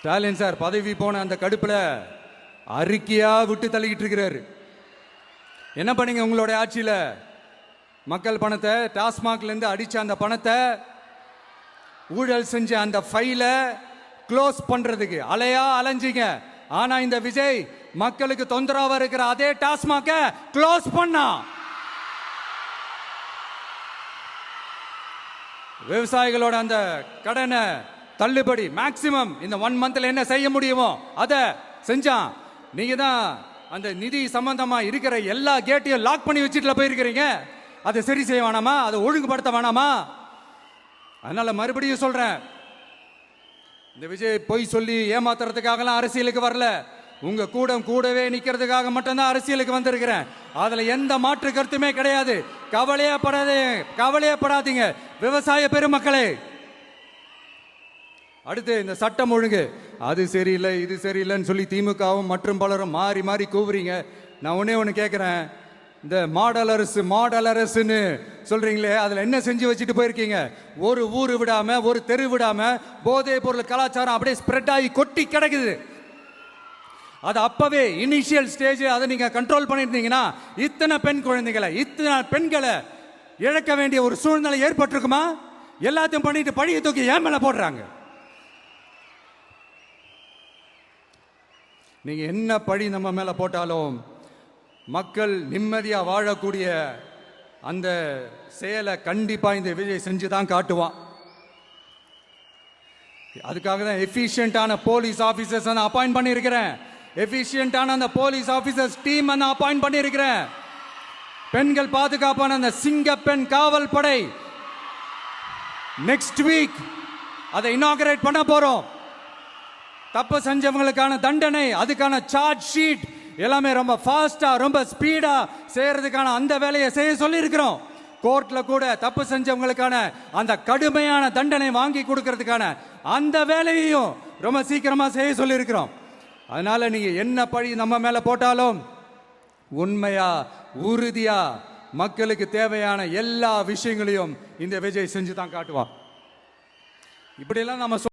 Stalin sir பதவி போன அந்த கடுப்புல அறிக்கையா விட்டு தள்ளிக்கிட்டு இருக்கிறாரு. என்ன பண்ணீங்க உங்களுடைய ஆட்சியில? மக்கள் பணத்தை, டாஸ்மாக்ல இருந்து அடிச்ச அந்த பணத்தை, ஊழல் செஞ்ச அந்த ஃபைல க்ளோஸ் பண்றதுக்கு அலையா அலைஞ்சிங்க. ஆனா இந்த விஜய் மக்களுக்கு தொந்தரவா இருக்கிற அதே டாஸ்மாக க்ளோஸ் பண்ணா. விவசாயிகளோட அந்த கடனை தள்ளுபடி மேக்சிமம் இந்த 1 மந்த்ல என்ன செய்ய முடியுமோ அதை செஞ்சான். நீங்க தான் அந்த நிதி சம்பந்தமா இருக்கிற எல்லா கேட்டையும் லாக் பண்ணி வச்சுட்டு போயிருக்கிறீங்க. அதை சரி செய்ய வேணாமா? அதை ஒழுங்குபடுத்த வேணாமா? அதனால மறுபடியும் சொல்றேன், இந்த விஜய் பொய் சொல்லி ஏமாத்துறதுக்காகலாம் அரசியலுக்கு வரல. உங்க கூடவே நிக்கிறதுக்காக மட்டும்தான் அரசியலுக்கு வந்திருக்கிறேன். அதுல எந்த மாற்று கருத்துமே கிடையாது. கவலையப்படாதீங்க விவசாய பெருமக்களே. அடுத்து இந்த சட்டம் ஒழுங்கு, அது சரியில்லை இது சரியில்லைன்னு சொல்லி திமுகவும் மற்றும் பலரும் மாறி மாறி கூவுறீங்க. நான் ஒண்ணு கேட்கிறேன், இந்த மாடல் அரசுன்னு சொல்றீங்களே, அதுல என்ன செஞ்சு வச்சுட்டு போயிருக்கீங்க? ஒரு ஊரு விடாம, ஒரு தெரு விடாம போதை பொருள் கலாச்சாரம் அப்படியே ஸ்ப்ரெட் ஆகி கொட்டி கிடக்குது. அது அப்பவே இனிஷியல் ஸ்டேஜ் அதை நீங்க கண்ட்ரோல் பண்ணிருந்தீங்கன்னா இத்தனை பெண்களை இழக்க வேண்டிய ஒரு சூழ்நிலை ஏற்பட்டிருக்குமா? எல்லாத்தையும் பண்ணிட்டு பழிய தூக்கி ஏன் மேல போடுறாங்க. நீங்க என்ன பழி நம்ம மேல போட்டாலும் மக்கள் நிம்மதியா வாழக்கூடிய அந்த செயலை கண்டிப்பா இந்த விஜய் செஞ்சுதான் காட்டுவான். அதுக்காக தான் எஃபிஷியன்டான போலீஸ் ஆபீசர்ஸ் அப்பாயிண்ட் பண்ணியிருக்கிறேன். எஃபிஷியன்டான அந்த போலீஸ் ஆபீசர்ஸ் டீம் அப்பாயிண்ட் பண்ணியிருக்கிறேன். பெண்கள் பாதுகாப்பான அந்த சிங்கப்பெண் காவல் படை நெக்ஸ்ட் வீக் அதை இனாகரேட் பண்ண போறோம். தப்பு செஞ்சவங்களுக்கான தண்டனை, அதுக்கான சார்ஜ் ஷீட் எல்லாமே ரொம்ப ஃபாஸ்டா ரொம்ப ஸ்பீடா செய்யறதுக்கான அந்த வேலையை செய்ய சொல்லி இருக்கிறோம். கோர்ட்ல கூட தப்பு செஞ்சவங்களுக்கான அந்த கடுமையான தண்டனை வாங்கி கொடுக்கறதுக்கான அந்த வேலையையும் ரொம்ப சீக்கிரமா செய்ய சொல்லி இருக்கிறோம். அதனால நீங்க என்ன பழி நம்ம மேல போட்டாலும் உண்மையா உறுதியா மக்களுக்கு தேவையான எல்லா விஷயங்களையும் இந்த விஜய் செஞ்சு தான் காட்டுவான். இப்படியெல்லாம் நம்ம